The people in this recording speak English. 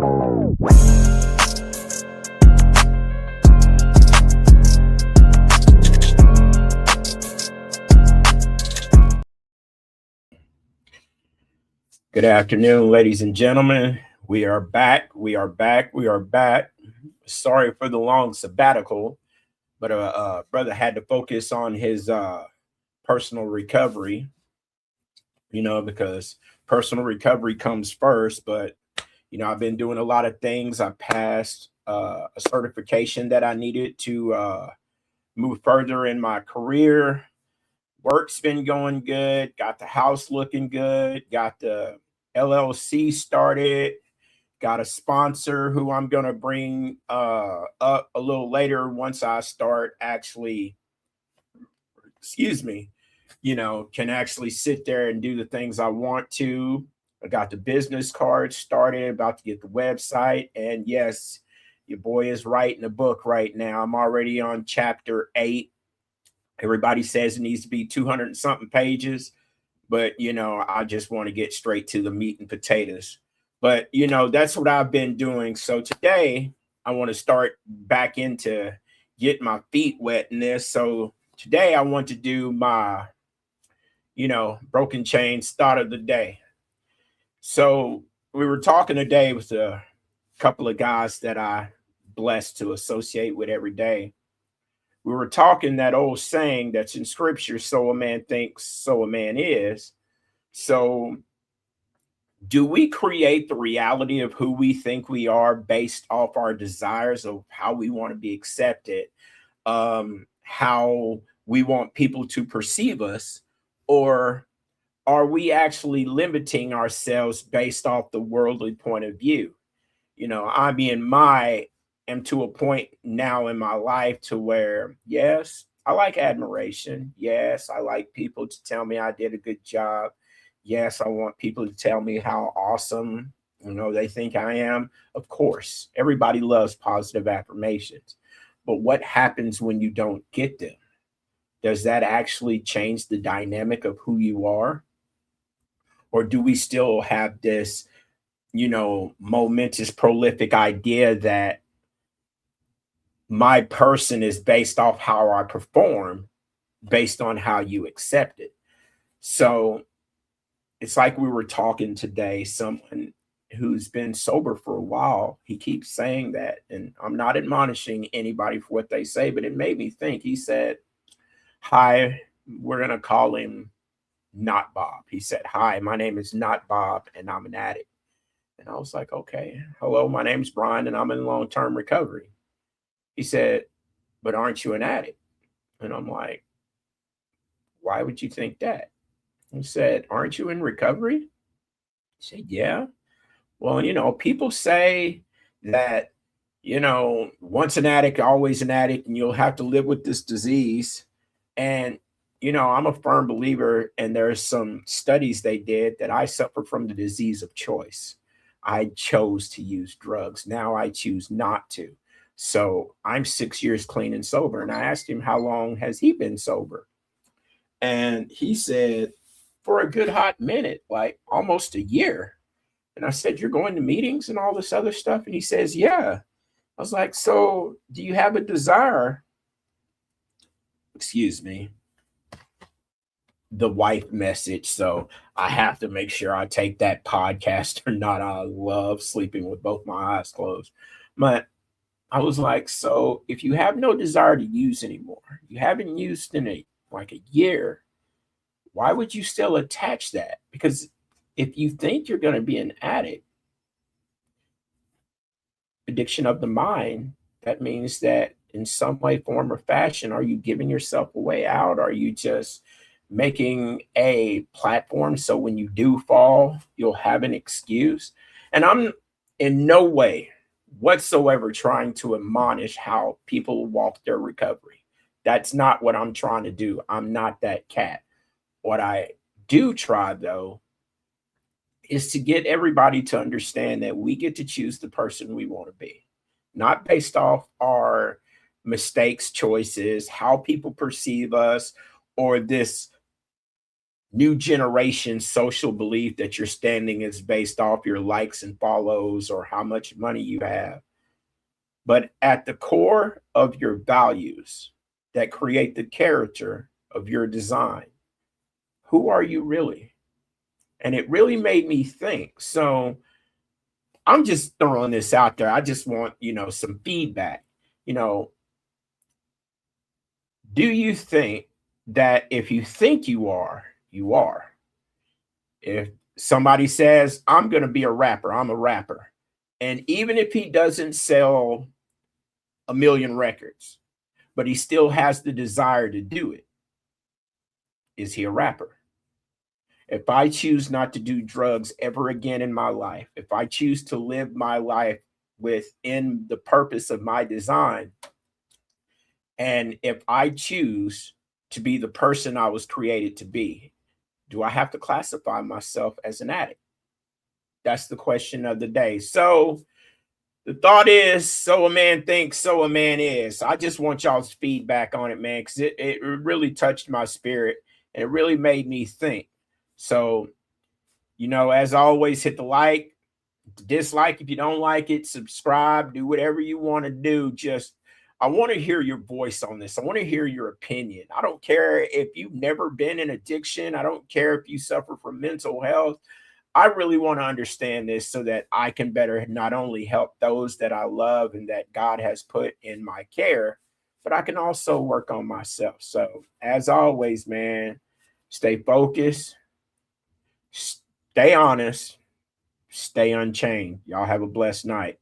Good afternoon, ladies and gentlemen. We are back. We are back. We are back. Sorry for the long sabbatical, but brother had to focus on his personal recovery, because personal recovery comes first. But, I've been doing a lot of things. I passed a certification that I needed to move further in my career. Work's been going good. Got the house looking good. Got the LLC started. Got a sponsor who I'm going to bring up a little later once I start actually, can actually sit there and do the things I want to. I got the business card started, about to get the website. And yes, your boy is writing a book right now. I'm already on chapter 8. Everybody says it needs to be 200 and something pages, but I just want to get straight to the meat and potatoes. But that's what I've been doing. So today I want to start back into getting my feet wet in this. So today I want to do my broken chains thought of the day. So we were talking today with a couple of guys that I blessed to associate with every day. We were talking that old saying that's in scripture, so a man thinks, so a man is. So do we create the reality of who we think we are based off our desires of how we want to be accepted, how we want people to perceive us, or are we actually limiting ourselves based off the worldly point of view? I am to a point now in my life to where, yes, I like admiration. Yes, I like people to tell me I did a good job. Yes, I want people to tell me how awesome, they think I am. Of course, everybody loves positive affirmations. But what happens when you don't get them? Does that actually change the dynamic of who you are? Or do we still have this, momentous, prolific idea that my person is based off how I perform, based on how you accept it? So it's like we were talking today, someone who's been sober for a while, he keeps saying that, and I'm not admonishing anybody for what they say, but it made me think. He said, hi, we're going to call him Not Bob. He said, hi, my name is Not Bob, and I'm an addict. And I was like, okay, hello, my name's Brian, and I'm in long-term recovery. He said, but aren't you an addict? And I'm like, why would you think that? He said, aren't you in recovery? I said, yeah. Well, people say that, once an addict, always an addict, and you'll have to live with this disease. And, I'm a firm believer, and there's some studies they did that I suffer from the disease of choice. I chose to use drugs. Now I choose not to. So I'm 6 years clean and sober. And I asked him, how long has he been sober? And he said, for a good hot minute, like almost a year. And I said, you're going to meetings and all this other stuff? And he says, yeah. I was like, so do you have a desire? Excuse me. The wife message. So I have to make sure I take that podcast or not. I love sleeping with both my eyes closed. But I was like, so if you have no desire to use anymore, you haven't used in a year, why would you still attach that? Because if you think you're going to be an addict, addiction of the mind, that means that in some way, form, or fashion, are you giving yourself a way out? Are you just making a platform so when you do fall, you'll have an excuse? And I'm in no way whatsoever trying to admonish how people walk their recovery. That's not what I'm trying to do. I'm not that cat. What I do try, though, is to get everybody to understand that we get to choose the person we want to be, not based off our mistakes, choices, how people perceive us, or this new generation social belief that your standing is based off your likes and follows or how much money you have. But at the core of your values that create the character of your design, who are you really? And it really made me think. So I'm just throwing this out there. I just want, some feedback. You know, do you think that if you think you are, you are? If somebody says, I'm going to be a rapper, I'm a rapper. And even if he doesn't sell a million records, but he still has the desire to do it, is he a rapper? If I choose not to do drugs ever again in my life, if I choose to live my life within the purpose of my design, and if I choose to be the person I was created to be, do I have to classify myself as an addict? That's the question of the day. So the thought is, so a man thinks, so a man is. I just want y'all's feedback on it, man, because it really touched my spirit and it really made me think. So, as always, hit the like, dislike if you don't like it, subscribe, do whatever you want to do. I want to hear your voice on this. I want to hear your opinion. I don't care if you've never been in addiction. I don't care if you suffer from mental health. I really want to understand this so that I can better not only help those that I love and that God has put in my care, but I can also work on myself. So as always, man, stay focused, stay honest, stay unchained. Y'all have a blessed night.